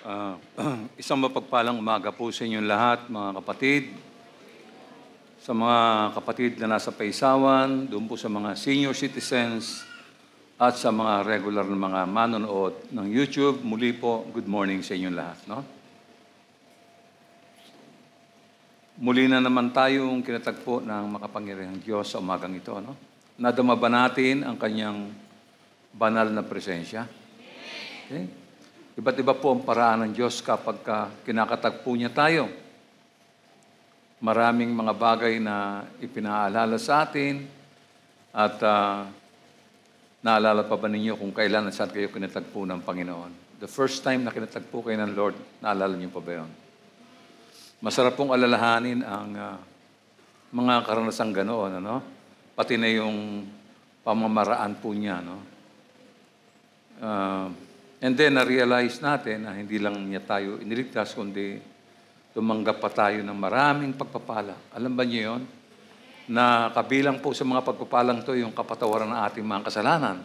Ah, isang mapagpalang umaga po sa inyong lahat, mga kapatid. Sa mga kapatid na nasa Paisawan, doon po sa mga senior citizens, at sa mga regular na mga manonood ng YouTube, muli po, good morning sa inyong lahat. No? Muli na naman tayong kinatagpo ng makapangyarihang Diyos sa umagang ito. No? Nadama ba natin ang kanyang banal na presensya? Okay? Iba't iba po ang paraan ng Diyos kapag kinakatagpo niya tayo. Maraming mga bagay na ipinaalala sa atin at naalala pa ba ninyo kung kailan at saan kayo kinatagpo ng Panginoon? The first time na kinatagpo kayo ng Lord, naalala niyo pa ba yun? Masarap pong alalahanin ang mga karanasang ganoon, ano? Pati na yung pamamaraan po niya, no? And then, na-realize natin na hindi lang niya tayo iniligtas, kundi tumanggap pa tayo ng maraming pagpapala. Alam ba niyo yun? Na kabilang po sa mga pagpapalang to yung kapatawaran ng ating mga kasalanan.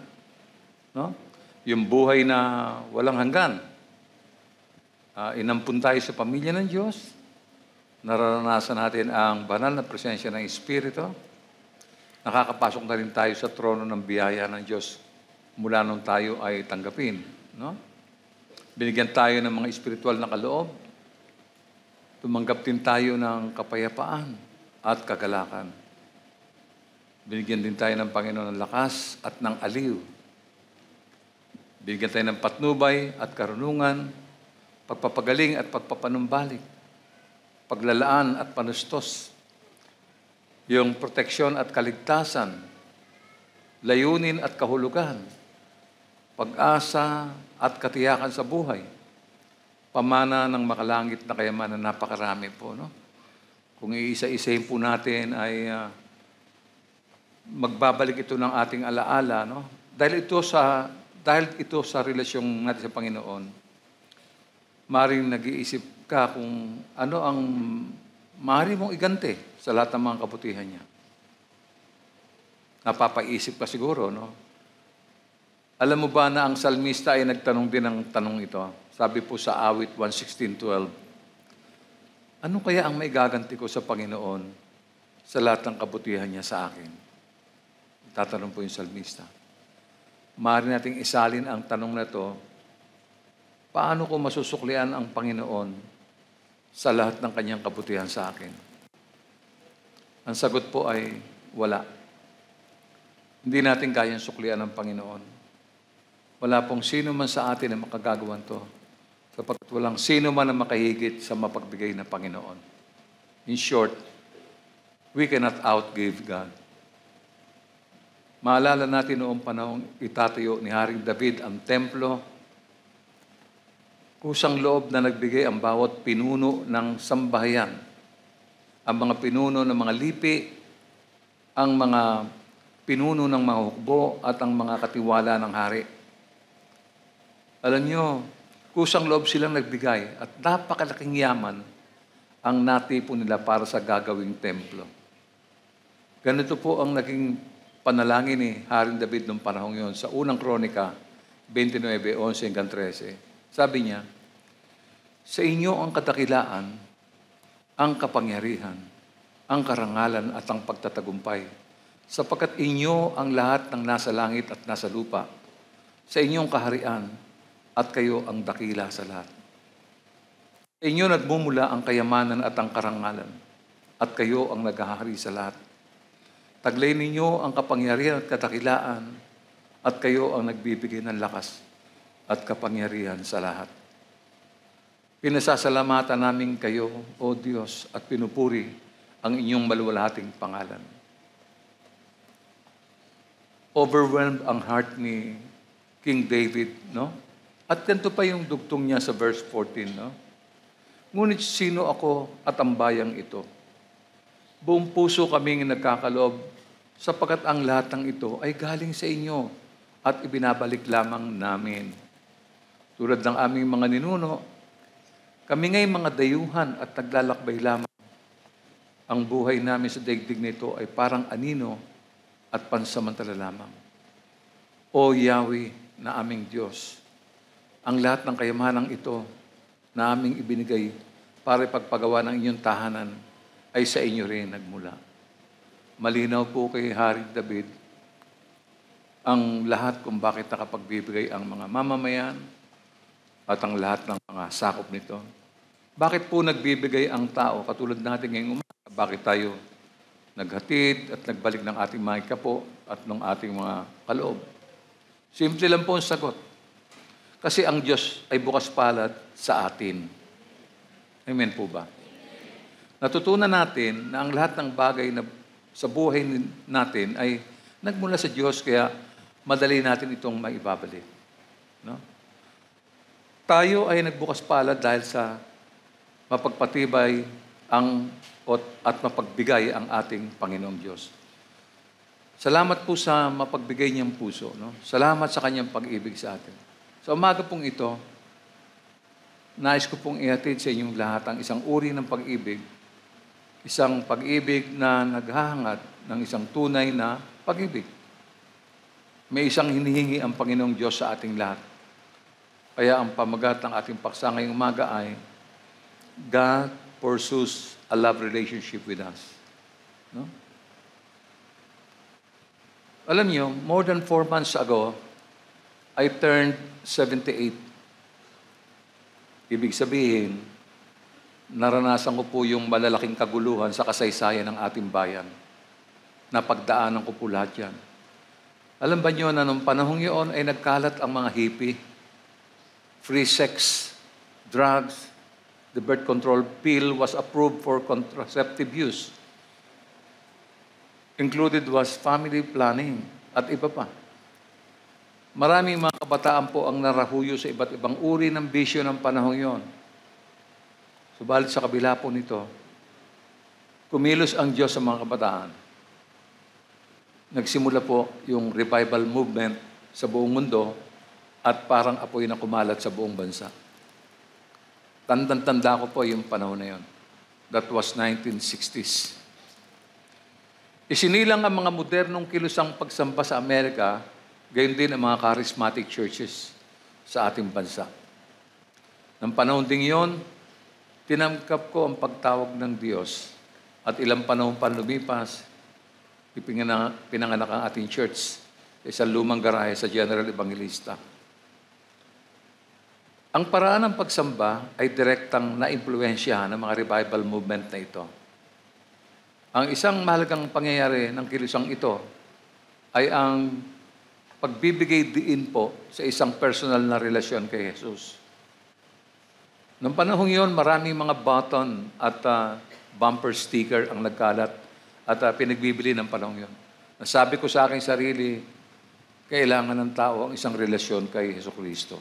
No? Yung buhay na walang hanggan. Inampun tayo sa pamilya ng Diyos. Nararanasan natin ang banal na presensya ng Espiritu. Nakakapasok na rin tayo sa trono ng biyaya ng Diyos mula nung tayo ay tanggapin. No? Binigyan tayo ng mga espiritual na kaloob. Tumanggap din tayo ng kapayapaan at kagalakan. Binigyan din tayo ng Panginoon ng lakas at ng aliw. Binigyan tayo ng patnubay at karunungan, pagpapagaling at pagpapanumbalik, paglalaan at panustos, yung proteksyon at kaligtasan, layunin at kahulugan, pag-asa at katiyakan sa buhay, pamana ng makalangit na kayamanan, napakarami po. No? Kung iisa-isahin po natin ay magbabalik ito ng ating alaala. No? Dahil ito sa relasyon natin sa Panginoon, maaaring nag-iisip ka kung ano ang maaari mong igante sa lahat ng mga kabutihan niya. Napapaisip ka siguro, no? Alam mo ba na ang salmista ay nagtanong din ng tanong ito? Sabi po sa awit 116:12, ano kaya ang maigaganti ko sa Panginoon sa lahat ng kabutihan niya sa akin? Tatanong po yung salmista. Maaari nating isalin ang tanong na to, paano ko masusuklian ang Panginoon sa lahat ng kanyang kabutihan sa akin? Ang sagot po ay wala. Hindi natin kayang suklian ang Panginoon. Wala pong sino man sa atin na makagagawan to, sapagkat walang sino man na makahigit sa mapagbigay na Panginoon. In short, we cannot outgive God. Maalala natin noong panahong itatayo ni Haring David ang templo, kusang loob na nagbigay ang bawat pinuno ng sambahayan, ang mga pinuno ng mga lipi, ang mga pinuno ng mga hukbo at ang mga katiwala ng hari. Alam nyo, kusang loob silang nagbigay at napakalaking yaman ang natipon nila para sa gagawing templo. Ganito po ang naging panalangin ni Haring David noong panahong yon sa unang Kronika 29:11-13. Sabi niya, sa inyo ang kadakilaan, ang kapangyarihan, ang karangalan at ang pagtatagumpay, sapagkat inyo ang lahat ng nasa langit at nasa lupa, sa inyong kaharian, at kayo ang dakila sa lahat. Sa inyo nagmumula ang kayamanan at ang karangalan, at kayo ang naghahari sa lahat. Taglay ninyo ang kapangyarihan at kadakilaan, at kayo ang nagbibigay ng lakas at kapangyarihan sa lahat. Pinasasalamatan namin kayo, O Diyos, at pinupuri ang inyong maluwalhating pangalan. Overwhelmed ang heart ni King David, no? At ganito pa yung dugtong niya sa verse 14, no? Ngunit sino ako at ang bayang ito? Buong puso kaming nagkakaloob, sapagkat ang lahat ng ito ay galing sa inyo at ibinabalik lamang namin. Tulad ng aming mga ninuno, kami nga'y mga dayuhan at naglalakbay lamang. Ang buhay namin sa daigdig nito ay parang anino at pansamantala lamang. O Yahweh na aming Diyos, ang lahat ng kayamanang ito na aming ibinigay para ipagpagawa ng inyong tahanan ay sa inyo rin nagmula. Malinaw po kay Haring David ang lahat kung bakit nakapagbibigay ang mga mamamayan at ang lahat ng mga sakop nito. Bakit po nagbibigay ang tao katulad natin ngayong umaga? Bakit tayo naghatid at nagbalik ng ating mga kapo at ng ating mga kaloob? Simple lang po ang sagot. Kasi ang Diyos ay bukas palad sa atin. Amen po ba? Natutunan natin na ang lahat ng bagay na sa buhay natin ay nagmula sa Diyos, kaya madali natin itong maibabalik. No? Tayo ay nagbukas palad dahil sa mapagpatibay at mapagbigay ang ating Panginoong Diyos. Salamat po sa mapagbigay niyang puso. No? Salamat sa kanyang pag-ibig sa atin. Sa umaga pong ito, nais ko pong ihatid sa inyong lahat ang isang uri ng pag-ibig. Isang pag-ibig na naghahangad ng isang tunay na pag-ibig. May isang hinihingi ang Panginoong Diyos sa ating lahat. Kaya ang pamagat ng ating paksa ngayong umaga ay, God pursues a love relationship with us. No? Alam niyo, more than 4 months ago, I turned 78. Ibig sabihin, naranasan ko po yung malalaking kaguluhan sa kasaysayan ng ating bayan. Napagdaanan ko po lahat yan. Alam ba niyo na nung panahong yun ay nagkalat ang mga hippie, free sex, drugs, the birth control pill was approved for contraceptive use. Included was family planning at iba pa. Maraming mga kabataan po ang narahuyo sa iba't ibang uri ng bisyo ng panahong yon. Subalit sa kabila po nito, kumilos ang Diyos sa mga kabataan. Nagsimula po yung revival movement sa buong mundo at parang apoy na kumalat sa buong bansa. Tandang-tanda ko po yung panahon na yon. That was 1960s. Isinilang ang mga modernong kilusang pagsamba sa Amerika, gayon din ang mga charismatic churches sa ating bansa. Nang panahon ding yon, tinangkap ko ang pagtawag ng Diyos at ilang panahon pa lumipas, pinanganak ang ating church sa isang lumang garahe sa General Evangelista. Ang paraan ng pagsamba ay direktang na-impluwensyahan ng mga revival movement na ito. Ang isang mahalagang pangyayari ng kilusang ito ay ang pagbibigay diin po sa isang personal na relasyon kay Jesus. Noong panahong yun, maraming mga button at bumper sticker ang nagkalat at pinagbibili ng panahong yun. Nasabi ko sa aking sarili, kailangan ng tao ang isang relasyon kay Jesucristo.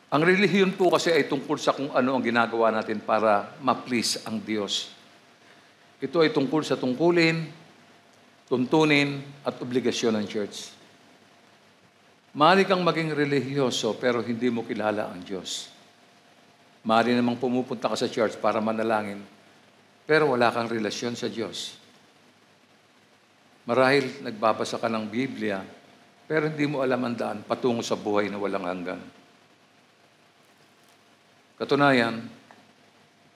Ang relihiyon po kasi ay tungkol sa kung ano ang ginagawa natin para ma-please ang Diyos. Ito ay tungkol sa tungkulin, tuntunin, at obligasyon ng church. Maaari kang maging relihiyoso pero hindi mo kilala ang Diyos. Maaari namang pumupunta ka sa church para manalangin pero wala kang relasyon sa Diyos. Marahil nagbabasa ka ng Biblia pero hindi mo alam ang daan patungo sa buhay na walang hanggan. Katunayan,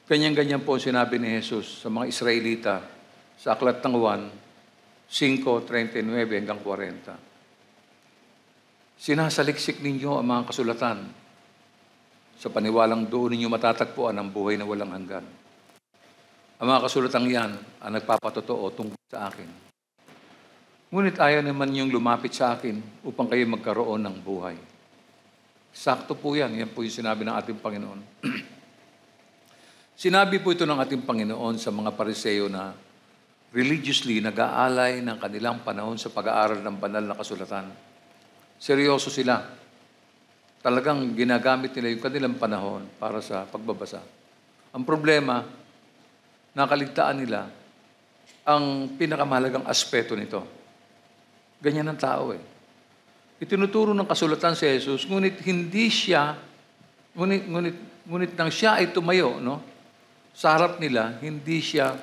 ganyan-ganyan po sinabi ni Jesus sa mga Israelita sa Aklat ng Juan 5:39 hanggang 40. Sinasaliksik ninyo ang mga kasulatan sa paniwalang doon ninyo matatagpuan ang buhay na walang hanggan. Ang mga kasulatang yan ang nagpapatotoo tungkol sa akin. Ngunit ayaw naman yung lumapit sa akin upang kayo magkaroon ng buhay. Sakto po yan. Yan po yung sinabi ng ating Panginoon. Sinabi po ito ng ating Panginoon sa mga Pariseo na religiously nag-aalay ng kanilang panahon sa pag-aaral ng banal na kasulatan. Seryoso sila. Talagang ginagamit nila yung kanilang panahon para sa pagbabasa. Ang problema, nakaligtaan nila ang pinakamahalagang aspeto nito. Ganyan ang tao eh. Itinuturo ng kasulatan si Jesus, ngunit nang siya ay tumayo, no? Sa harap nila, hindi siya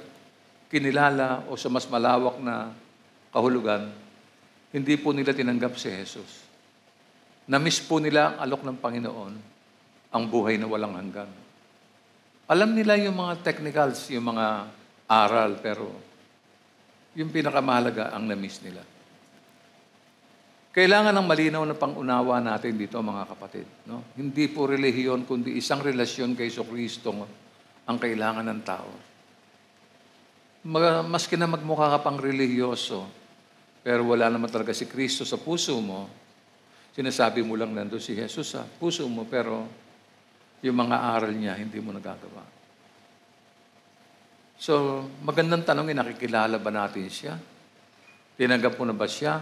kinilala o sa mas malawak na kahulugan, hindi po nila tinanggap si Jesus. Na-miss po nila ang alok ng Panginoon ang buhay na walang hanggan. Alam nila yung mga technicals, yung mga aral, pero yung pinakamahalaga ang na-miss nila. Kailangan ng malinaw na pangunawa natin dito, mga kapatid. No? Hindi po relihiyon, kundi isang relasyon kay Jesucristo ang kailangan ng tao. Maski na magmukha ka pang relihiyoso, pero wala naman talaga si Kristo sa puso mo, sinasabi mo lang nandun si Jesus sa puso mo, pero yung mga aral niya, hindi mo nagagawa. So, magandang tanongin, nakikilala ba natin siya? Tinanggap mo na ba siya?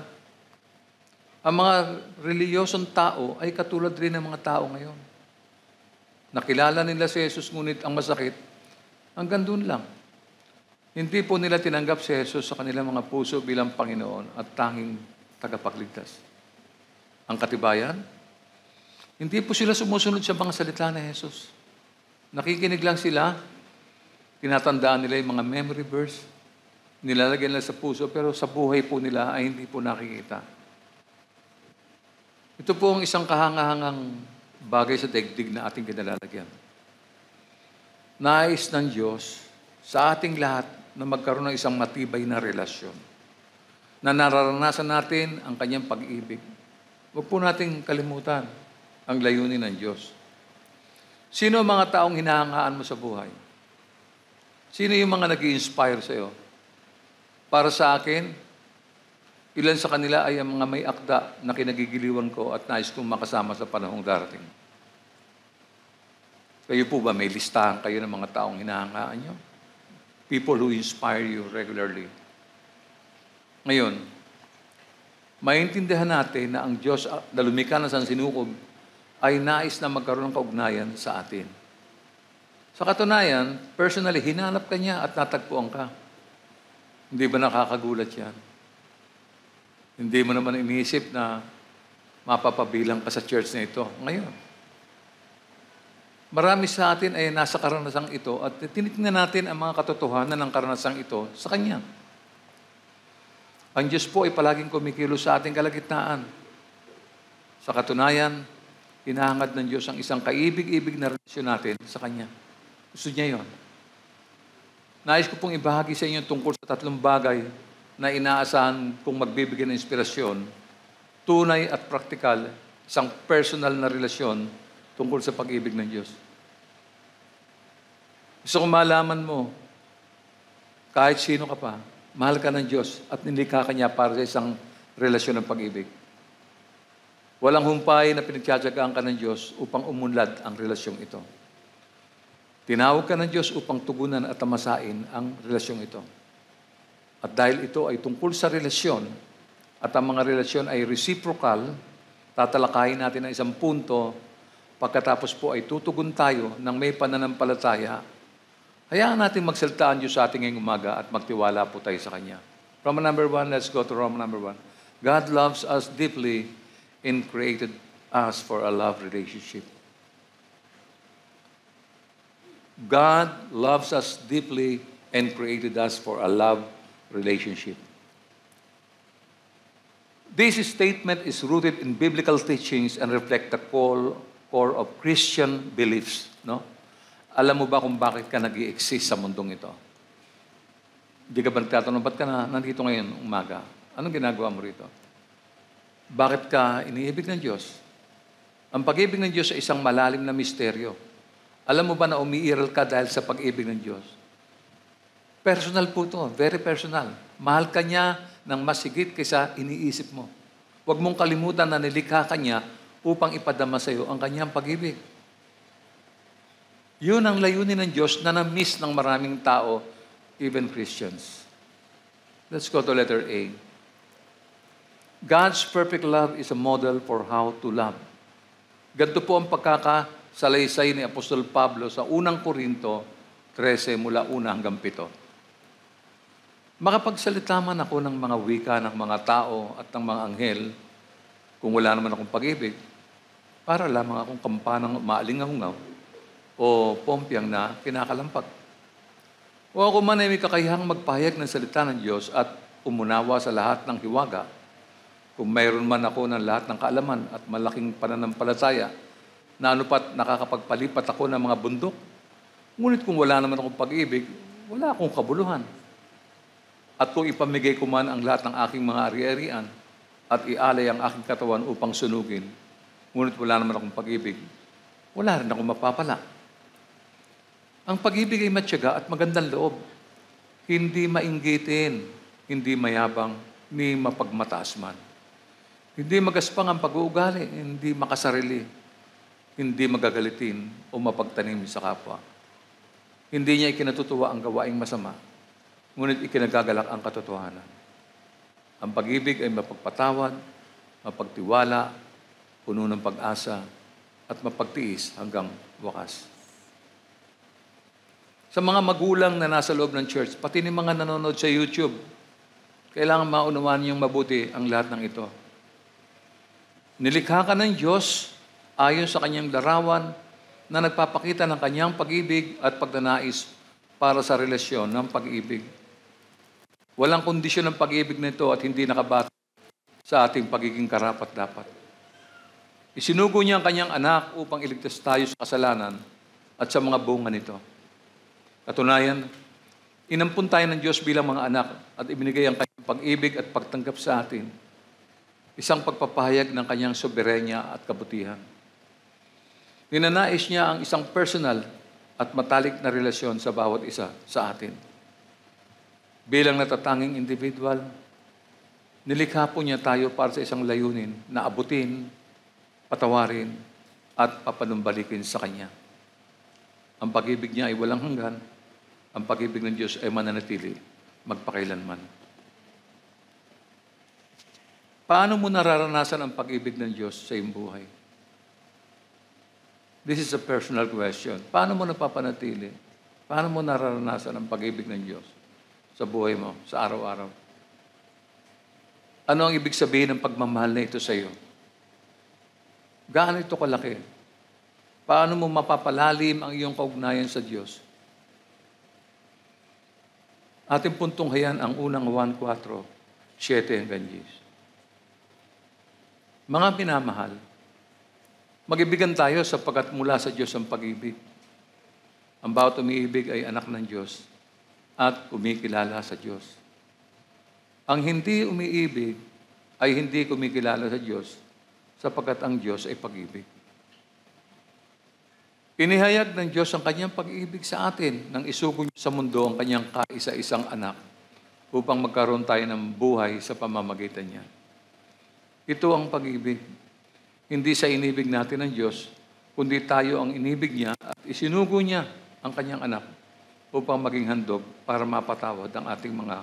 Ang mga reliyosong tao ay katulad rin ng mga tao ngayon. Nakilala nila si Jesus, ngunit ang masakit, hanggang doon lang. Hindi po nila tinanggap si Jesus sa kanilang mga puso bilang Panginoon at tanging tagapagligtas. Ang katibayan, hindi po sila sumusunod sa mga salita ni Jesus. Nakikinig lang sila, tinatandaan nila yung mga memory verse, nilalagyan nila sa puso, pero sa buhay po nila ay hindi po nakikita. Ito po ang isang kahangahangang bagay sa daigdig na ating kinalalagyan. Nais ng Diyos sa ating lahat na magkaroon ng isang matibay na relasyon. Na nararanasan natin ang kanyang pag-ibig. Huwag po nating kalimutan ang layunin ng Diyos. Sino ang mga taong hinahangaan mo sa buhay? Sino yung mga nag-i-inspire sa iyo? Para sa akin, ilan sa kanila ay ang mga may akda na kinagigiliwan ko at nais kong makasama sa panahong darating. Kayo po ba may listahan kayo ng mga taong hinahangaan nyo? People who inspire you regularly. Ngayon, maintindihan natin na ang Diyos na lumikha ng sansinukob ay nais na magkaroon ng kaugnayan sa atin. Sa katunayan, personally, hinanap ka niya at natagpuan ka. Hindi ba nakakagulat yan? Hindi mo naman iniisip na mapapabilang ka sa church na ito ngayon. Marami sa atin ay nasa karanasang ito at tinitingnan natin ang mga katotohanan ng karanasang ito sa Kanya. Ang Diyos po ay palaging kumikilos sa ating kalagitnaan. Sa katunayan, hinahangad ng Diyos ang isang kaibig-ibig na relasyon natin sa Kanya. Gusto niya yon. Nais ko pong ibahagi sa inyo tungkol sa 3 bagay na inaasahan kung magbibigay ng inspirasyon, tunay at praktikal, isang personal na relasyon tungkol sa pag-ibig ng Diyos. Gusto kong malaman mo, kahit sino ka pa, mahal ka ng Diyos at nilikha ka niya para sa isang relasyon ng pag-ibig. Walang humpay na pinagtsatsagaan ka ng Diyos upang umunlad ang relasyong ito. Tinawag ka ng Diyos upang tugunan at tamasain ang relasyong ito. At dahil ito ay tungkol sa relasyon at ang mga relasyon ay reciprocal, tatalakayin natin ang isang punto, pagkatapos po ay tutugon tayo ng may pananampalataya. Hayaan natin magsalita ang Diyos sa ating ngayong umaga at magtiwala po tayo sa Kanya. Roman number 1, let's go to Roman number 1. God loves us deeply and created us for a love relationship. God loves us deeply and created us for a love relationship. This statement is rooted in biblical teachings and reflect the core of Christian beliefs. No? Alam mo ba kung bakit ka nag-i-exist sa mundong ito? Hindi ka ba nagtatanong, ba't ka nandito ngayon umaga? Anong ginagawa mo rito? Bakit ka iniibig ng Diyos? Ang pag-ibig ng Diyos ay isang malalim na misteryo. Alam mo ba na umiiral ka dahil sa pag-ibig ng Diyos? Personal po ito, very personal. Mahal ka niya ng mas higit kaysa iniisip mo. Huwag mong kalimutan na nilikha ka niya upang ipadama sa iyo ang kanyang pag-ibig. Yun ang layunin ng Diyos na na-miss ng maraming tao, even Christians. Let's go to letter A. God's perfect love is a model for how to love. Ganito po ang pagkakasalaysay ni Apostol Pablo sa unang Korinto 13 mula 1 hanggang 7. Makapagsalita man ako ng mga wika ng mga tao at ng mga anghel, kung wala naman akong pag-ibig, para lamang akong kampanang maalingaw o pompyang na kinakalampag. O ako man ay may kakayahang magpahayag ng salita ng Diyos at umunawa sa lahat ng hiwaga, kung mayroon man ako ng lahat ng kaalaman at malaking pananampalataya, na ano pat nakakapagpalipat ako ng mga bundok. Ngunit kung wala naman akong pag-ibig, wala akong kabuluhan. At kung ipamigay ko man ang lahat ng aking mga ari-arian at ialay ang aking katawan upang sunugin, ngunit wala naman akong pag-ibig, wala rin akong mapapala. Ang pag-ibig ay matyaga at magandang loob. Hindi mainggitin, hindi mayabang, ni mapagmataas man. Hindi magaspang ang pag-uugali, hindi makasarili, hindi magagalitin o mapagtanim sa kapwa. Hindi niya ikinatutuwa ang gawaing masama, ngunit ikinagagalak ang katotohanan. Ang pag-ibig ay mapagpatawad, mapagtiwala, puno ng pag-asa, at mapagtiis hanggang wakas. Sa mga magulang na nasa loob ng church, pati ni mga nanonood sa YouTube, kailangan maunawaan niyong mabuti ang lahat ng ito. Nilikha ka ng Diyos ayon sa kanyang larawan na nagpapakita ng kanyang pag-ibig at pagnanais para sa relasyon ng pag-ibig. Walang kondisyon ng pag-ibig nito at hindi nakabase sa ating pagiging karapat-dapat. Isinugo niya ang kanyang anak upang iligtas tayo sa kasalanan at sa mga bunga nito. Katunayan, inampun tayo ng Diyos bilang mga anak at ibinigay ang kanyang pag-ibig at pagtanggap sa atin. Isang pagpapahayag ng kanyang soberenya at kabutihan. Ninanais niya ang isang personal at matalik na relasyon sa bawat isa sa atin. Bilang natatanging individual, nilikha po niya tayo para sa isang layunin na abutin, patawarin, at papanumbalikin sa Kanya. Ang pag-ibig niya ay walang hanggan. Ang pag-ibig ng Diyos ay mananatili, magpakailanman. Paano mo nararanasan ang pag-ibig ng Diyos sa iyong buhay? This is a personal question. Paano mo napapanatili? Paano mo nararanasan ang pag-ibig ng Diyos sa buhay mo, sa araw-araw? Ano ang ibig sabihin ng pagmamahal na ito sa iyo? Gaano ito kalaki? Paano mo mapapalalim ang iyong kaugnayan sa Diyos? Ating puntong hayan ang unang 1:4, 7 hanggang 10. Mga minamahal, mag-ibigan tayo sapagkat mula sa Diyos ang pag-ibig. Ang bawat umiibig ay anak ng Diyos at kumikilala sa Diyos. Ang hindi umiibig ay hindi kumikilala sa Diyos sapagkat ang Diyos ay pag-ibig. Inihayag ng Diyos ang kanyang pag-ibig sa atin nang isugo niya sa mundo ang kanyang kaisa-isang anak upang magkaroon tayo ng buhay sa pamamagitan niya. Ito ang pag-ibig. Hindi sa inibig natin ng Diyos, kundi tayo ang inibig niya at isinugo niya ang kanyang anak upang maging handog para mapatawad ang ating mga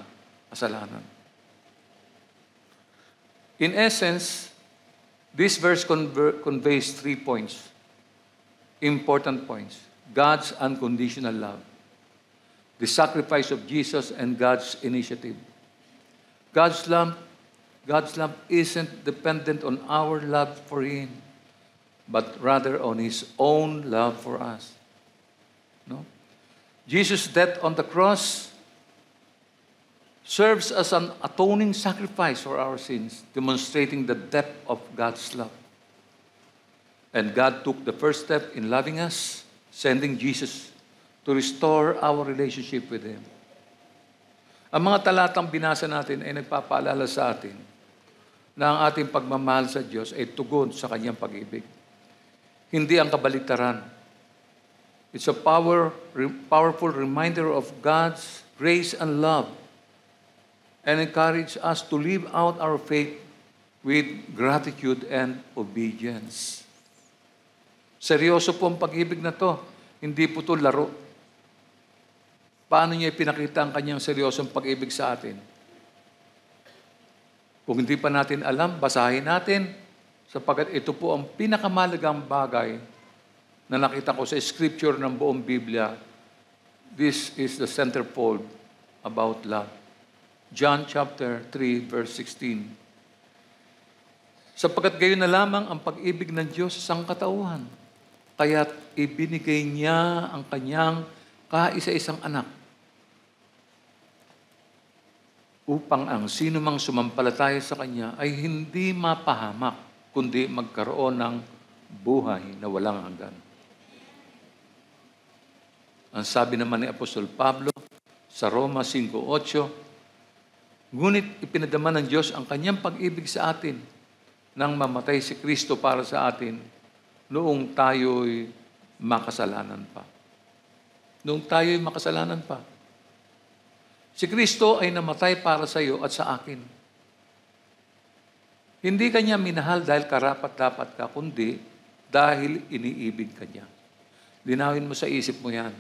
kasalanan. In essence, this verse conveys 3 points. Important points. God's unconditional love. The sacrifice of Jesus and God's initiative. God's love isn't dependent on our love for Him, but rather on His own love for us. No? Jesus' death on the cross serves as an atoning sacrifice for our sins, demonstrating the depth of God's love. And God took the first step in loving us, sending Jesus to restore our relationship with Him. Ang mga talatang binasa natin ay nagpapaalala sa atin na ang ating pagmamahal sa Diyos ay tugon sa Kanyang pag-ibig. Hindi ang kabaligtaran. It's a powerful reminder of God's grace and love and encourage us to live out our faith with gratitude and obedience. Seryoso po ang pag-ibig na to. Hindi po ito laro. Paano niya ipinakita ang kanyang seryosong pag-ibig sa atin? Kung hindi pa natin alam, basahin natin sapagkat ito po ang pinakamalagang bagay na nakita ko sa scripture ng buong Biblia. This is the centerfold about love. John chapter 3, verse 16. Sapagkat gayon na lamang ang pag-ibig ng Diyos sa sangkatauhan. Kaya't ibinigay niya ang kanyang kaisa-isang anak upang ang sinumang sumampalataya sa kanya ay hindi mapahamak, kundi magkaroon ng buhay na walang hanggan. Ang sabi naman ni Apostol Pablo sa Roma 5:8, ngunit ipinadama ng Diyos ang kanyang pag-ibig sa atin nang mamatay si Kristo para sa atin noong tayo'y makasalanan pa. Noong tayo'y makasalanan pa. Si Kristo ay namatay para sa iyo at sa akin. Hindi kanya minahal dahil karapat-dapat ka, kundi dahil iniibig ka niya. Linawin mo sa isip mo yan.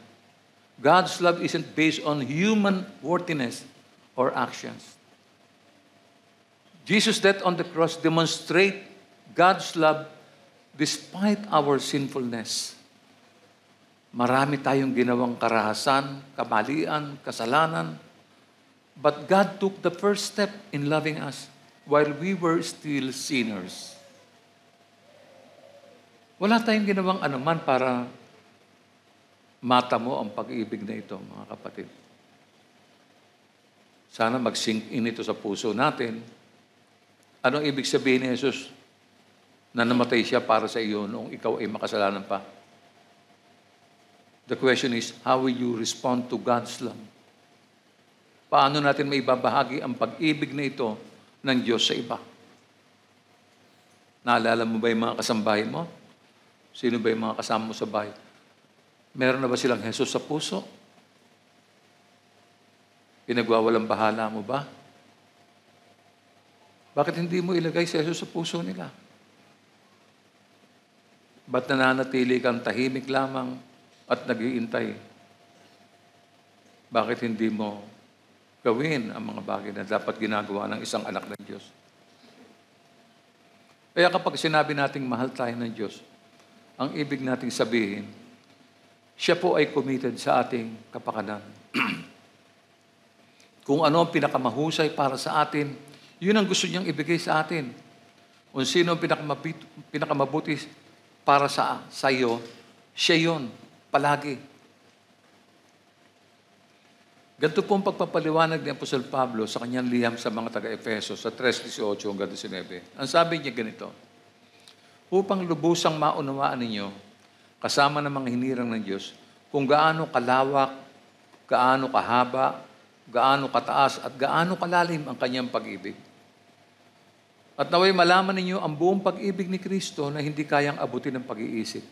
God's love isn't based on human worthiness or actions. Jesus' death on the cross demonstrates God's love despite our sinfulness. Marami tayong ginawang karahasan, kamalian, kasalanan. But God took the first step in loving us while we were still sinners. Wala tayong ginawang anuman para mata mo ang pag-ibig na ito, mga kapatid. Sana mag-sink in ito sa puso natin. Anong ibig sabihin ni Jesus na namatay siya para sa iyo noong ikaw ay makasalanan pa? The question is, how will you respond to God's love? Paano natin maibabahagi ang pag-ibig na ito ng Diyos sa iba? Naalala mo ba yung mga kasambahay mo? Sino ba yung mga kasama mo sa bahay? Meron na ba silang Jesus sa puso? Pinagwawalang bahala mo ba? Bakit hindi mo ilagay si Jesus sa puso nila? Ba't nananatili kang tahimik lamang at nag-iintay? Bakit hindi mo gawin ang mga bagay na dapat ginagawa ng isang anak ng Diyos? Kaya kapag sinabi nating mahal tayo ng Diyos, ang ibig nating sabihin, siya po ay committed sa ating kapakanan. Kung ano ang pinakamahusay para sa atin, yun ang gusto niyang ibigay sa atin. Kung sino ang pinakamabuti para sa iyo, siya yun, palagi. Ganito po ang pagpapaliwanag ni Apostol Pablo sa kanyang liham sa mga taga-Efeso sa 3:18 hanggang 19. Ang sabi niya ganito, upang lubusang maunawaan ninyo, kasama ng mga hinirang ng Diyos, kung gaano kalawak, gaano kahaba, gaano kataas, at gaano kalalim ang kanyang pag-ibig. At naway malaman ninyo ang buong pag-ibig ni Kristo na hindi kayang abutin ng pag-iisip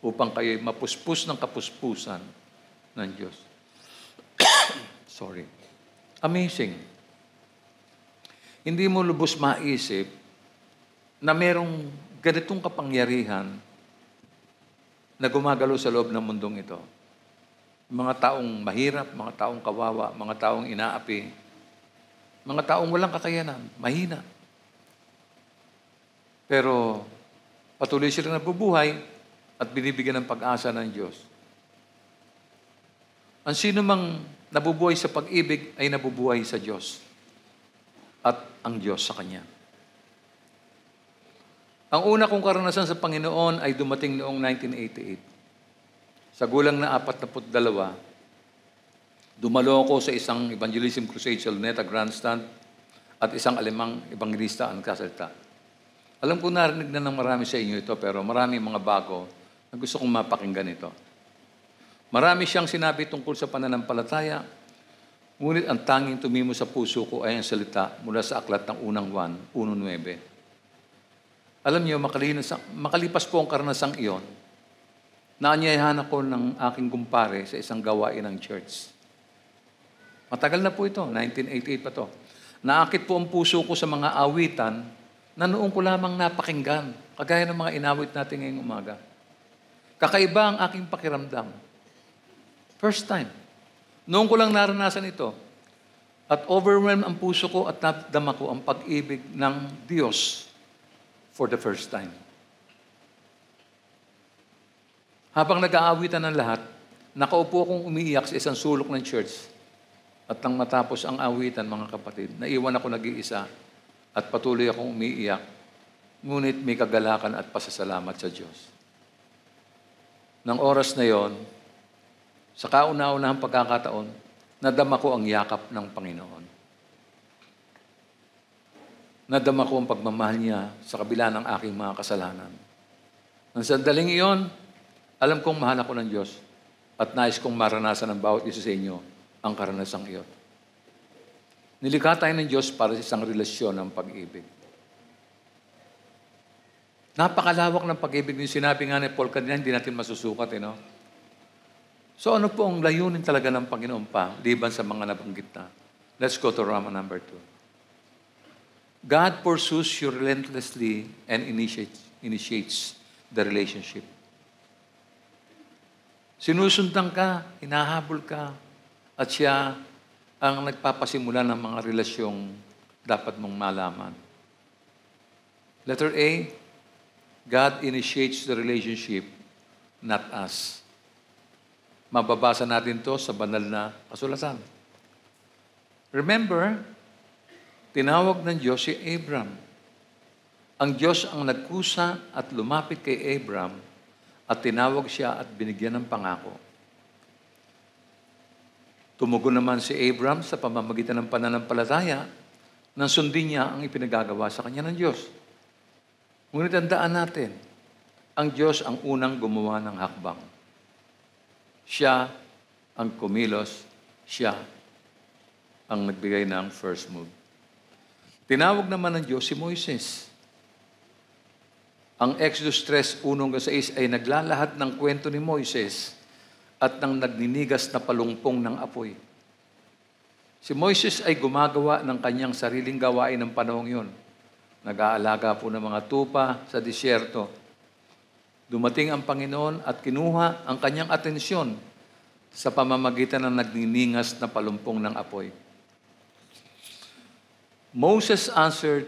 upang kayo'y mapuspos ng kapuspusan ng Diyos. Sorry. Amazing. Hindi mo lubos maisip na merong ganitong kapangyarihan na gumagalo sa loob ng mundong ito. Mga taong mahirap, mga taong kawawa, mga taong inaapi, mga taong walang kakayanan, mahina. Pero patuloy silang nabubuhay at binibigyan ng pag-asa ng Diyos. Ang sino mang nabubuhay sa pag-ibig ay nabubuhay sa Diyos at ang Diyos sa Kanya. Ang una kong karanasan sa Panginoon ay dumating noong 1988. Sa gulang na 42, dumalo ako sa isang evangelism crusade sa Luneta Grandstand at isang alemang evangelista ang kasalita. Alam ko narinig na ng marami sa inyo ito, pero marami mga bago na gusto kong mapakinggan ito. Marami siyang sinabi tungkol sa pananampalataya, ngunit ang tanging tumimo sa puso ko ay ang salita mula sa aklat ng unang Juan 1:9. Alam niyo, makalipas po ang karanasang iyon, naanyayahan ako ng aking kumpare sa isang gawain ng church. Matagal na po ito, 1988 pa to. Naakit po ang puso ko sa mga awitan na noong ko lamang napakinggan, kagaya ng mga inawit natin ngayong umaga. Kakaiba ang aking pakiramdam. First time. Noong ko lang naranasan ito, at overwhelmed ang puso ko at nadama ko ang pag-ibig ng Diyos for the first time. Habang nag-aawitan ng lahat, nakaupo akong umiiyak sa isang sulok ng church. At nang matapos ang awitan, mga kapatid, naiwan ako nag-iisa at patuloy akong umiiyak, ngunit may kagalakan at pasasalamat sa Diyos. Nang oras na yon, sa kauna-unahang pagkakataon, nadama ko ang yakap ng Panginoon. Nadama ko ang pagmamahal niya sa kabila ng aking mga kasalanan. Ang sandaling iyon, alam kong mahal ako ng Diyos at nais kong maranasan ng bawat isa sa inyo ang karanasang iyon. Nilikha tayo ng Diyos para sa isang relasyon ng pag-ibig. Napakalawak ng pag-ibig. Yung sinabi nga ni Paul kanina, hindi natin masusukat, no? So ano po ang layunin talaga ng Panginoon pa, liban sa mga nabanggit na? Let's go to Roma number 2. God pursues you relentlessly and initiates the relationship. Sinusundan ka, hinahabol ka, at siya ang nagpapasimula ng mga relasyong dapat mong malaman. Letter A, God initiates the relationship, not us. Mababasa natin to sa banal na kasulatan. Remember, tinawag ng Diyos si Abram. Ang Diyos ang nagkusa at lumapit kay Abram at tinawag siya at binigyan ng pangako. Tumugon naman si Abram sa pamamagitan ng pananampalataya nang sundin niya ang ipinagagawa sa kanya ng Diyos. Ngunit tandaan natin, ang Diyos ang unang gumawa ng hakbang. Siya ang kumilos, siya ang nagbigay ng first move. Tinawag naman ng Diyos si Moises. Ang Exodus 3:1-6 ay naglalahat ng kwento ni Moises at ng nagninigas na palumpong ng apoy. Si Moises ay gumagawa ng kanyang sariling gawain ng panahong yun. Nag-aalaga po ng mga tupa sa disyerto. Dumating ang Panginoon at kinuha ang kanyang atensyon sa pamamagitan ng nagniningas na palumpong ng apoy. Moses answered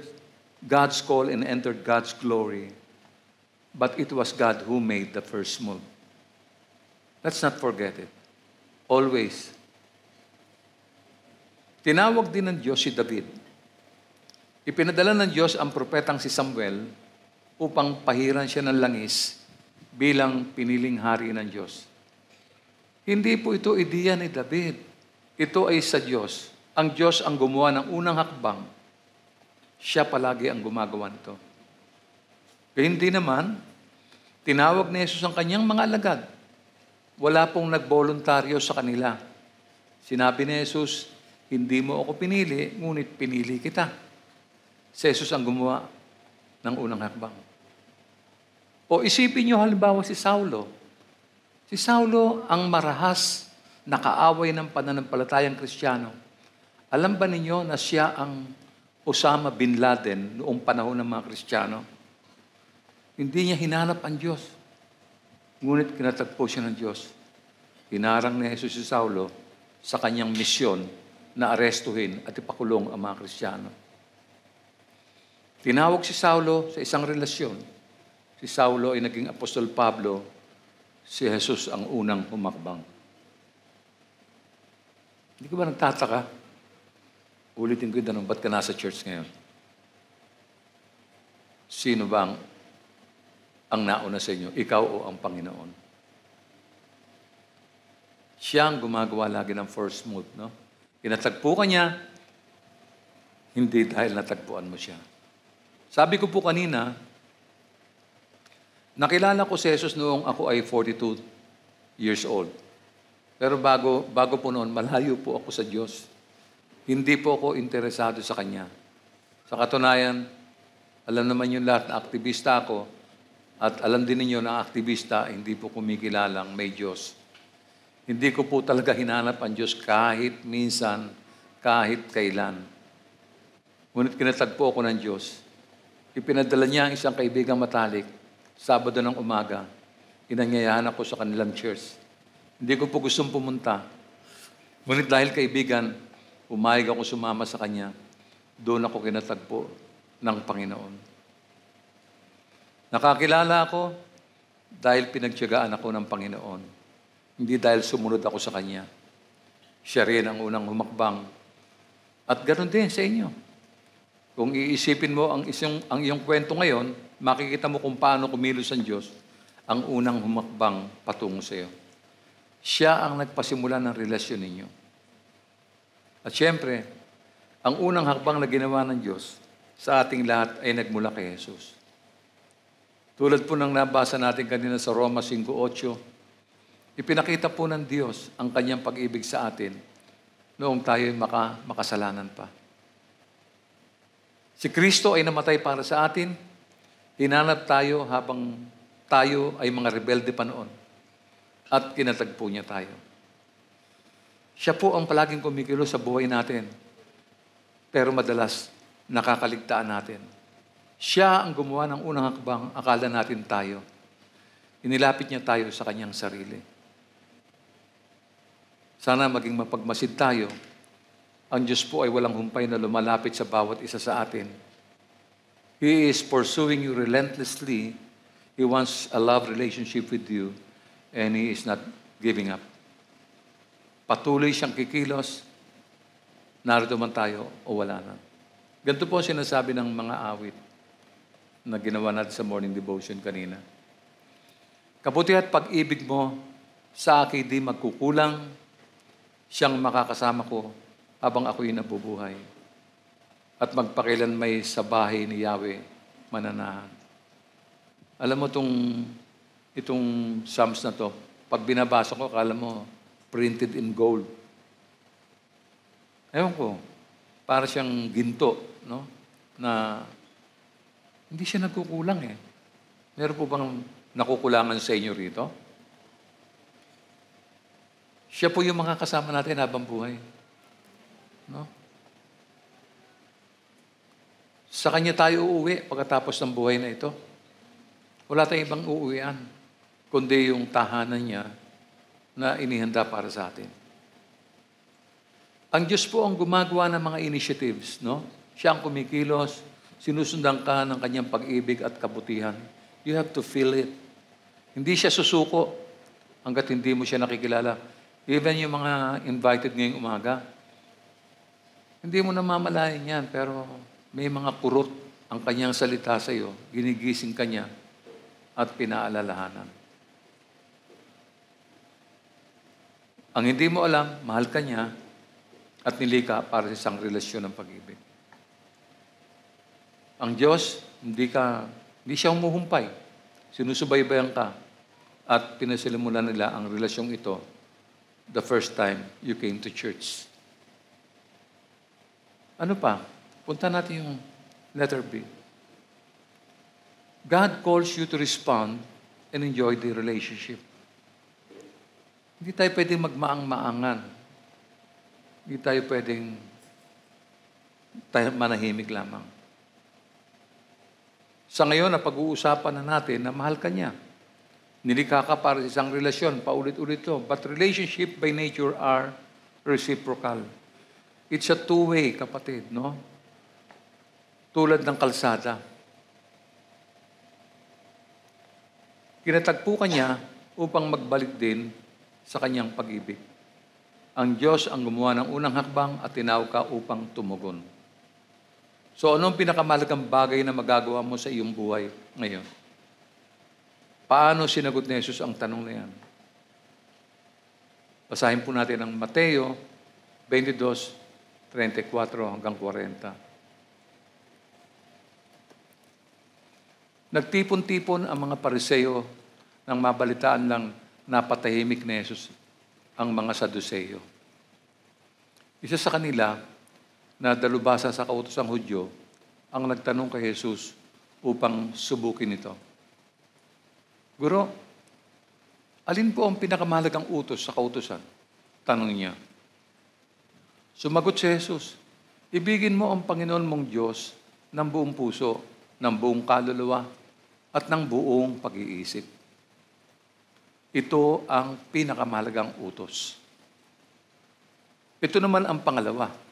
God's call and entered God's glory, but it was God who made the first move. Let's not forget it. Always. Tinawag din ng Diyos si David. Ipinadala ng Diyos ang propetang si Samuel upang pahiran siya ng langis bilang piniling hari ng Diyos. Hindi po ito ideya ni David. Ito ay sa Diyos. Ang Diyos ang gumawa ng unang hakbang. Siya palagi ang gumagawa nito. Kaya hindi naman, tinawag ni Jesus ang kanyang mga alagad. Wala pong nagboluntaryo sa kanila. Sinabi ni Jesus, hindi mo ako pinili, ngunit pinili kita. Si Jesus ang gumawa ng unang hakbang. O isipin niyo halimbawa si Saulo. Si Saulo ang marahas na kaaway ng pananampalatayang Kristiyano. Alam ba ninyo na siya ang Osama bin Laden noong panahon ng mga Kristiyano? Hindi niya hinanap ang Diyos. Ngunit kinatagpo siya ng Diyos. Hinarang ni Jesus si Saulo sa kanyang misyon na arestuhin at ipakulong ang mga Kristiyano. Tinawag si Saulo sa isang relasyon. Si Saulo ay naging Apostol Pablo. Si Jesus ang unang humakbang. Hindi ko ba nagtataka? Ulitin ko yung tanong, ba't ka nasa church ngayon? Sino bang ang nauna sa inyo? Ikaw o ang Panginoon? Siya ang gumagawa lagi ng first move, no? Kinatagpo ka niya, hindi dahil natagpuan mo siya. Sabi ko po kanina, nakilala ko si Jesus noong ako ay 42 years old. Pero bago po noon, malayo po ako sa Diyos. Hindi po ako interesado sa Kanya. Sa katunayan, alam naman yung lahat na aktivista ako at alam din ninyo na aktivista, hindi po kumikilalang may Diyos. Hindi ko po talaga hinanap ang Diyos kahit minsan, kahit kailan. Ngunit kinatagpo ako ng Diyos. Ipinadala niya ang isang kaibigang matalik. Sabado ng umaga, inanyayahan ako sa kanilang church. Hindi ko po gustong pumunta. Ngunit dahil kaibigan, umayag ako sumama sa kanya. Doon ako kinatagpo ng Panginoon. Nakakilala ako dahil pinagtiyagaan ako ng Panginoon. Hindi dahil sumunod ako sa Kanya. Siya rin ang unang humakbang. At ganoon din sa inyo. Kung iisipin mo ang iyong kwento ngayon, makikita mo kung paano kumilos ang Diyos ang unang humakbang patungo sa iyo. Siya ang nagpasimula ng relasyon ninyo. At siyempre, ang unang hakbang na ginawa ng Diyos sa ating lahat ay nagmula kay Jesus. Tulad po ng nabasa natin kanina sa Roma 5:8, ipinakita po ng Diyos ang kanyang pag-ibig sa atin noong tayo'y makasalanan pa. Si Kristo ay namatay para sa atin, hinanap tayo habang tayo ay mga rebelde pa noon at kinatagpo niya tayo. Siya po ang palaging kumikilos sa buhay natin, pero madalas nakakaligtaan natin. Siya ang gumawa ng unang hakbang, akala natin tayo. Inilapit niya tayo sa kanyang sarili. Sana maging mapagmasid tayo. Ang Diyos po ay walang humpay na lumalapit sa bawat isa sa atin. He is pursuing you relentlessly. He wants a love relationship with you, and He is not giving up. Patuloy siyang kikilos, narito man tayo o wala na. Ganito po sinasabi ng mga awit na ginawa natin sa morning devotion kanina. Kabuti at pag-ibig mo sa akin di magkukulang, siyang makakasama ko habang ako'y nabubuhay. At magpakilan may sa bahay ni Yahweh mananahan. Alam mo itong Psalms na to, pag binabasa ko, akala mo, printed in gold. Ewan ko, para siyang ginto, no? Na hindi siya nagkukulang eh. Meron po bang nakukulangan sa inyo rito? Siya po yung makakasama natin habang buhay. No? Sa Kanya tayo uuwi pagkatapos ng buhay na ito. Wala tayong ibang uuwian, kundi yung tahanan niya na inihanda para sa atin. Ang Diyos po ang gumagawa ng mga initiatives, no? Siya ang kumikilos, sinusundan ka ng kanyang pag-ibig at kabutihan. You have to feel it. Hindi siya susuko hanggat hindi mo siya nakikilala. Even yung mga invited ngayong umaga, hindi mo namamalayan yan, pero may mga kurot ang kanyang salita sa iyo, ginigising kanya at pinaalalahanan. Ang hindi mo alam, mahal ka niya at nilikha para sa isang relasyon ng pag-ibig. Ang Diyos, hindi siya humuhumpay. Sinusubaybayan ka at pinasilimulan nila ang relasyong ito the first time you came to church. Ano pa? Punta natin yung letter B. God calls you to respond and enjoy the relationship. Hindi tayo pwedeng magmaang-maangan. Hindi tayo pwedeng manahimik lamang. Sa ngayon, napag-uusapan na natin na mahal ka niya. Nilikha ka para sa isang relasyon, paulit-ulit to. But relationship by nature are reciprocal. It's a two-way, kapatid, no? Tulad ng kalsada. Kinatagpo ka niya upang magbalik din sa kanyang pag-ibig. Ang Diyos ang gumawa ng unang hakbang at tinawag ka upang tumugon. So, anong pinakamahalagang bagay na magagawa mo sa iyong buhay ngayon? Paano sinagot ni Jesus ang tanong na yan? Basahin po natin ang Mateo 22:34 hanggang 40. Nagtipon-tipon ang mga Pariseo nang mabalitaan lang napatahimik ni Jesus ang mga Saduceo. Isa sa kanila, na dalubhasa sa kautosang Hudyo, ang nagtanong kay Jesus upang subukin ito. Guro, alin po ang pinakamahalagang utos sa kautosan? Tanong niya. Sumagot si Jesus, ibigin mo ang Panginoon mong Diyos ng buong puso, ng buong kaluluwa, at ng buong pag-iisip. Ito ang pinakamahalagang utos. Ito naman ang pangalawa.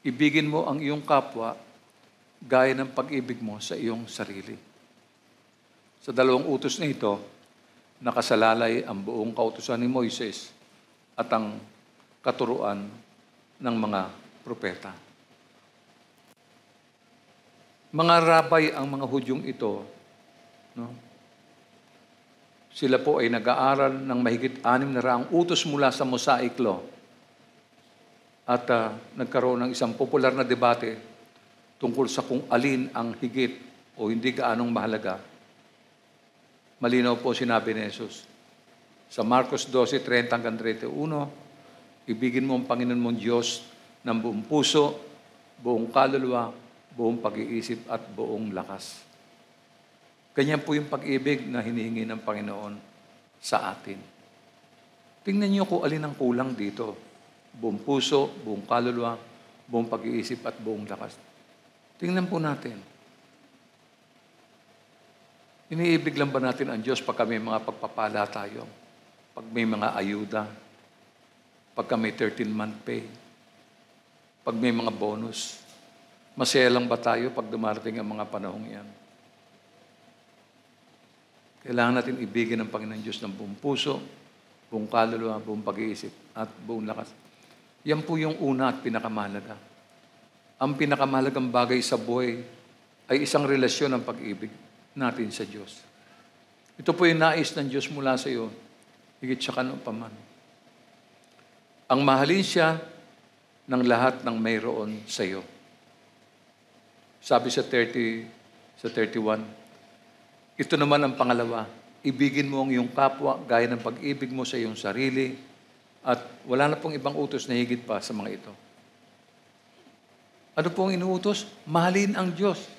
Ibigin mo ang iyong kapwa gaya ng pag-ibig mo sa iyong sarili. Sa dalawang utos na ito, nakasalalay ang buong kautusan ni Moises at ang katuruan ng mga propeta. Mga rabay ang mga Hudyong ito, no? Sila po ay nag-aaral ng mahigit 600 utos mula sa Mosaic Law. At nagkaroon ng isang popular na debate tungkol sa kung alin ang higit o hindi gaanong mahalaga Malinaw po sinabi ni Jesus. Sa Marcos 12:30 hanggang 31, ibigin mo ang Panginoon mong Diyos ng buong puso, buong kaluluwa, buong pag-iisip at buong lakas. Ganyan po yung pag-ibig na hinihingi ng Panginoon sa atin. Tingnan niyo kung alin ang kulang dito. Buong puso, buong kaluluwa, buong pag-iisip at buong lakas. Tingnan po natin. Iniibig lang ba natin ang Diyos pagka may mga pagpapala tayo? Pag may mga ayuda? Pagka may 13-month pay? Pag may mga bonus? Masaya lang ba tayo pag dumarating ang mga panahong yan? Kailangan natin ibigin ang Panginoon Diyos ng buong puso, buong kaluluwa, buong pag-iisip, at buong lakas. Yan po yung una at pinakamahalaga. Ang pinakamahalagang bagay sa buhay ay isang relasyon ng pag-ibig natin sa Diyos. Ito po yung nais ng Diyos mula sa iyo, higit sa kanong paman. Ang mahalin siya ng lahat ng mayroon sa iyo. Sabi sa 31, ito naman ang pangalawa, ibigin mo ang iyong kapwa gaya ng pag-ibig mo sa iyong sarili at wala na pong ibang utos na higit pa sa mga ito. Ano pong inuutos? Mahalin ang Diyos.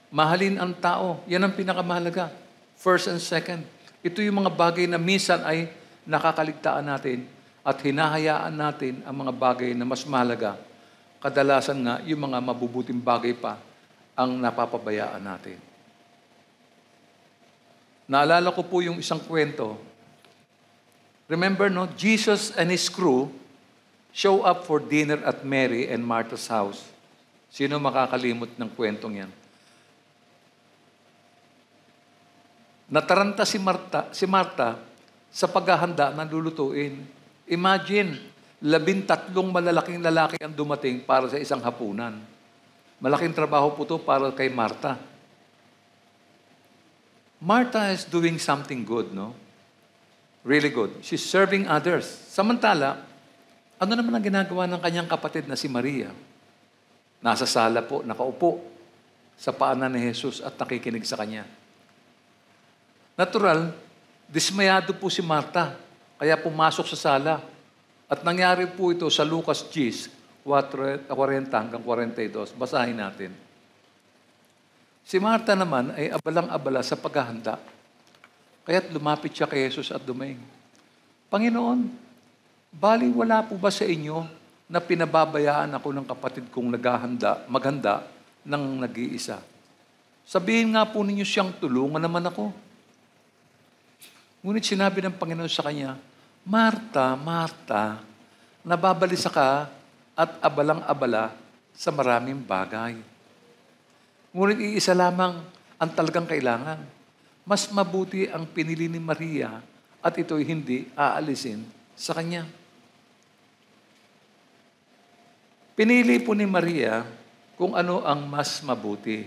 Mahalin ang tao. Yan ang pinakamahalaga. First and second. Ito yung mga bagay na minsan ay nakakaligtaan natin at hinahayaan natin ang mga bagay na mas mahalaga. Kadalasan nga, yung mga mabubuting bagay pa ang napapabayaan natin. Naalala ko po yung isang kwento. Remember, no? Jesus and his crew show up for dinner at Mary and Martha's house. Sino makakalimot ng kwentong yan? Nataranta si Marta sa paghahanda ng lulutuin. Imagine, 13 malalaking lalaki ang dumating para sa isang hapunan. Malaking trabaho po ito para kay Marta. Marta is doing something good, no? Really good. She's serving others. Samantala, ano naman ang ginagawa ng kanyang kapatid na si Maria? Nasa sala po, nakaupo sa paanan ni Jesus at nakikinig sa kanya. Natural, dismayado po si Marta, kaya pumasok sa sala. At nangyari po ito sa Lucas 10:40 hanggang 42. Basahin natin. Si Marta naman ay abalang-abala sa paghahanda. Kaya't lumapit siya kay Jesus at dumaing. Panginoon, bali wala po ba sa inyo na pinababayaan ako ng kapatid kong maghanda ng nag-iisa? Sabihin nga po ninyo siyang tulungan naman ako. Ngunit sinabi ng Panginoon sa kanya, Marta, Marta, nababalisa ka at abalang-abala sa maraming bagay. Ngunit iisa lamang ang talagang kailangan. Mas mabuti ang pinili ni Maria at ito'y hindi aalisin sa kanya. Pinili po ni Maria kung ano ang mas mabuti.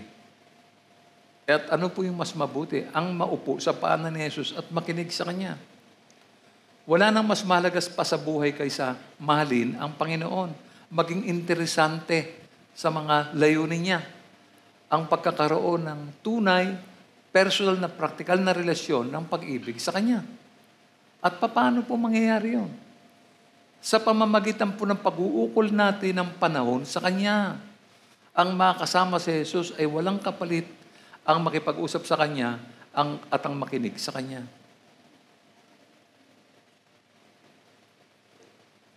At ano po yung mas mabuti? Ang maupo sa paanan ni Jesus at makinig sa Kanya. Wala nang mas mahalaga pa sa buhay kaysa mahalin ang Panginoon. Maging interesante sa mga layunin niya. Ang pagkakaroon ng tunay, personal na praktikal na relasyon ng pag-ibig sa Kanya. At paano po mangyayari yun? Sa pamamagitan po ng pag-uukol natin ng panahon sa Kanya. Ang makasama si Jesus ay walang kapalit ang makipag-usap sa Kanya at ang makinig sa Kanya.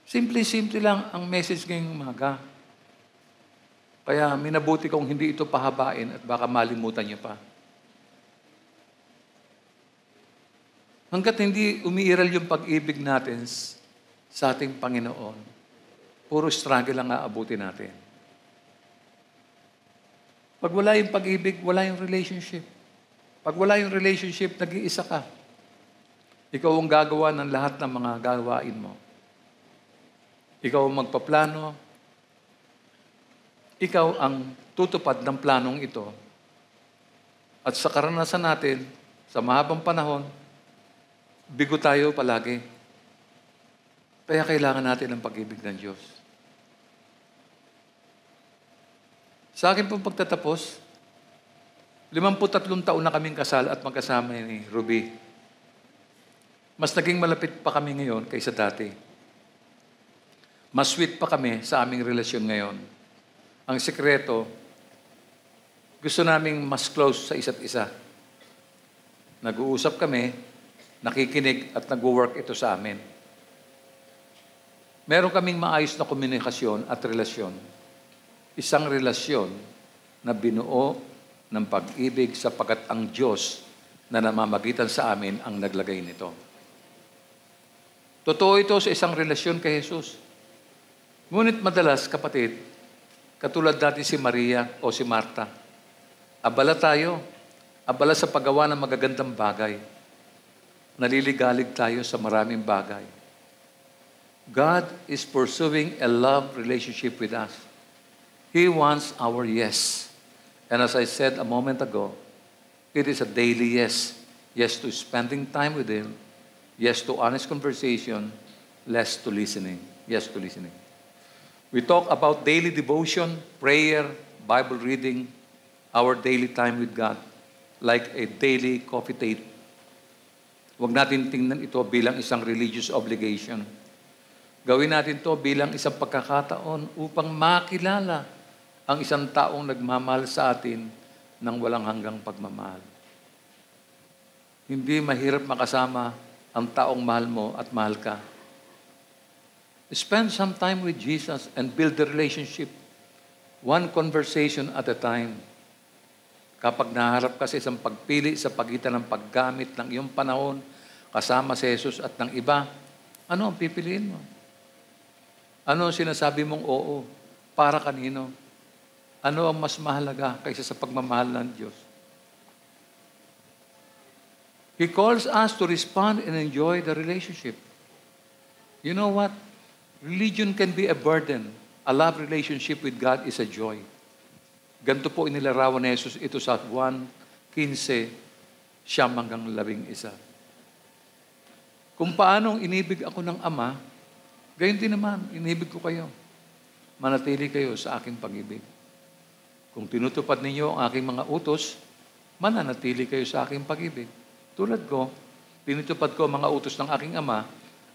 Simple-simple lang ang message ngayong umaga. Kaya minabuti kong hindi ito pahabain at baka malimutan niyo pa. Hanggat hindi umiiral yung pag-ibig natin sa ating Panginoon, puro struggle lang aabutin natin. Pag wala yung pag-ibig, wala yung relationship. Pag wala yung relationship, nag-iisa ka. Ikaw ang gagawa ng lahat ng mga gawain mo. Ikaw ang magpaplano. Ikaw ang tutupad ng planong ito. At sa karanasan natin, sa mahabang panahon, bigo tayo palagi. Kaya kailangan natin ang pag-ibig ng Diyos. Sa akin pong pagtatapos, 53 taon na kaming kasal at magkasama ni Ruby. Mas naging malapit pa kami ngayon kaysa dati. Mas sweet pa kami sa aming relasyon ngayon. Ang sekreto, gusto naming mas close sa isa't isa. Nag-uusap kami, nakikinig at nag-work ito sa amin. Meron kaming maayos na komunikasyon at relasyon. Isang relasyon na binuo ng pag-ibig sapagkat ang Diyos na namamagitan sa amin ang naglagay nito. Totoo ito sa isang relasyon kay Jesus. Ngunit madalas, kapatid, katulad dati si Maria o si Marta, abala tayo, abala sa paggawa ng magagandang bagay. Naliligalig tayo sa maraming bagay. God is pursuing a love relationship with us. He wants our yes. And as I said a moment ago, it is a daily yes. Yes to spending time with Him. Yes to honest conversation. Yes to listening. Yes to listening. We talk about daily devotion, prayer, Bible reading, our daily time with God, like a daily coffee date. Huwag natin tingnan ito bilang isang religious obligation. Gawin natin ito bilang isang pagkakataon upang makilala ang isang taong nagmamahal sa atin ng walang hanggang pagmamahal. Hindi mahirap makasama ang taong mahal mo at mahal ka. Spend some time with Jesus and build the relationship. One conversation at a time. Kapag naharap ka sa isang pagpili sa pagitan ng paggamit ng iyong panahon kasama si Jesus at ng iba, ano ang pipiliin mo? Ano ang sinasabi mong oo? Para kanino? Ano ang mas mahalaga kaysa sa pagmamahal ng Diyos? He calls us to respond and enjoy the relationship. You know what? Religion can be a burden. A love relationship with God is a joy. Ganito po inilarawan ni Jesus ito sa Juan 15, 9-11. Kung paanong inibig ako ng Ama, gayon din naman, inibig ko kayo. Manatili kayo sa aking pag-ibig. Kung tinutupad ninyo ang aking mga utos, mananatili kayo sa aking pag-ibig. Tulad ko, tinutupad ko ang mga utos ng aking Ama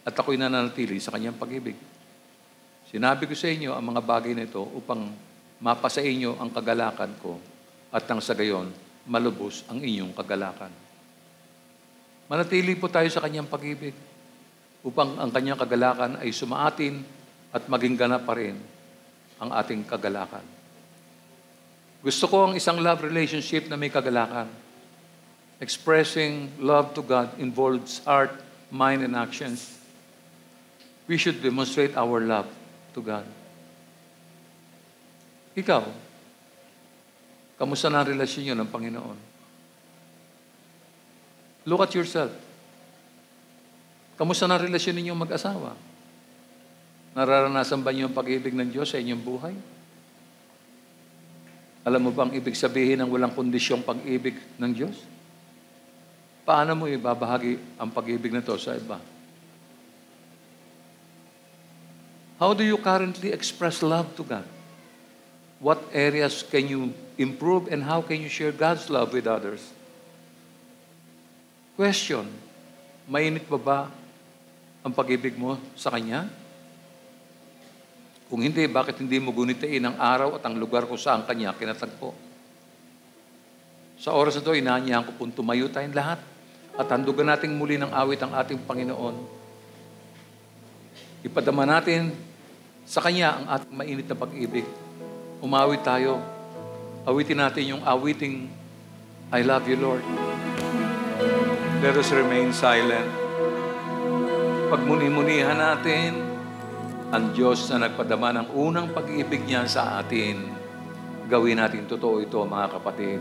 at ako'y nananatili sa kanyang pag-ibig. Sinabi ko sa inyo ang mga bagay na ito upang mapasa inyo ang kagalakan ko at nang sa gayon, malubos ang inyong kagalakan. Manatili po tayo sa kanyang pag-ibig upang ang kanyang kagalakan ay sumaatin at maging ganap pa rin ang ating kagalakan. Gusto ko ang isang love relationship na may kagalakan. Expressing love to God involves heart, mind, and actions. We should demonstrate our love to God. Ikaw, kamusta na ang relasyon niyo ng Panginoon? Look at yourself. Kamusta na ang relasyon ninyong mag-asawa? Nararanasan ba niyo ang pag-ibig ng Diyos sa inyong buhay? Alam mo bang ibig sabihin ng walang kondisyong pag-ibig ng Diyos? Paano mo ibabahagi ang pag-ibig na ito sa iba? How do you currently express love to God? What areas can you improve and how can you share God's love with others? Question, mainit ba ang pag-ibig mo sa Kanya? Kung hindi, bakit hindi mo gunitain ang araw at ang lugar kung saan Kanya kinatagpo? Sa oras na ito, inaanyahan ko pong tumayo tayong lahat at handugan natin muli ng awit ang ating Panginoon. Ipadama natin sa Kanya ang ating mainit na pag-ibig. Umawit tayo. Awitin natin yung awiting, I love you, Lord. Let us remain silent. Pagmuni-munihan natin ang Diyos na nagpadama ng unang pag-ibig niya sa atin. Gawin natin totoo ito, mga kapatid.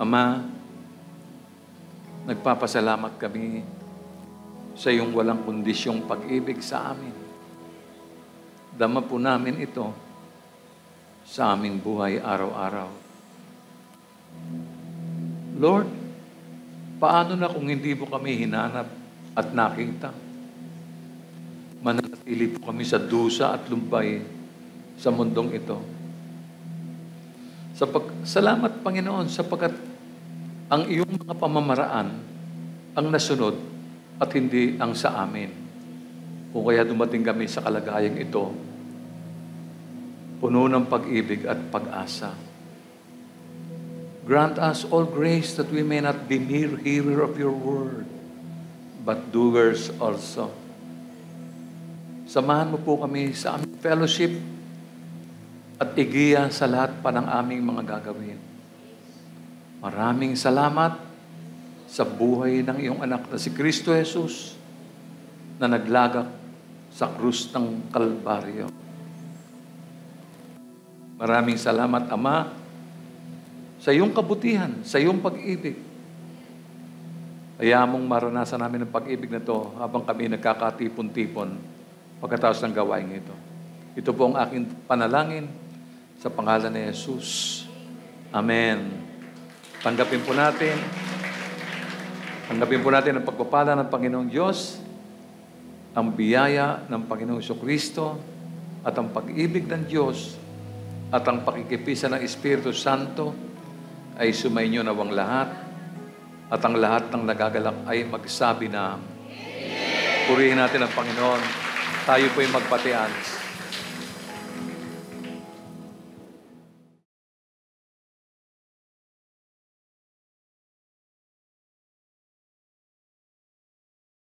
Ama, nagpapasalamat kami sa iyong walang kondisyong pag-ibig sa amin. Dama po namin ito sa aming buhay araw-araw. Lord, paano na kung hindi mo kami hinanap at nakita? Mananatili po kami sa dusa at lumbay sa mundong ito. Salamat, Panginoon, sapagkat ang iyong mga pamamaraan ang nasunod at hindi ang sa amin. Kung kaya dumating kami sa kalagayang ito, puno ng pag-ibig at pag-asa. Grant us all grace that we may not be mere hearer of your word, but doers also. Samahan mo po kami sa aming fellowship at igiya sa lahat pa ng aming mga gagawin. Maraming salamat sa buhay ng iyong anak na si Kristo Jesus na naglagak sa krus ng Kalbaryo. Maraming salamat, Ama, sa iyong kabutihan, sa iyong pag-ibig. Kaya mong maranasan namin ang pag-ibig na ito habang kami nagkakatipon-tipon pagkatapos ng gawain ito. Ito po ang aking panalangin sa pangalan ni Jesus. Amen. Tanggapin po natin ang pagpapala ng Panginoong Diyos, ang biyaya ng Panginoong Jesucristo, at ang pag-ibig ng Diyos, at ang pakikipisa ng Espiritu Santo ay sumainyo nawang lahat, at ang lahat ng nagagalak ay magsabi na, purihin natin ang Panginoon, tayo po'y magpatian.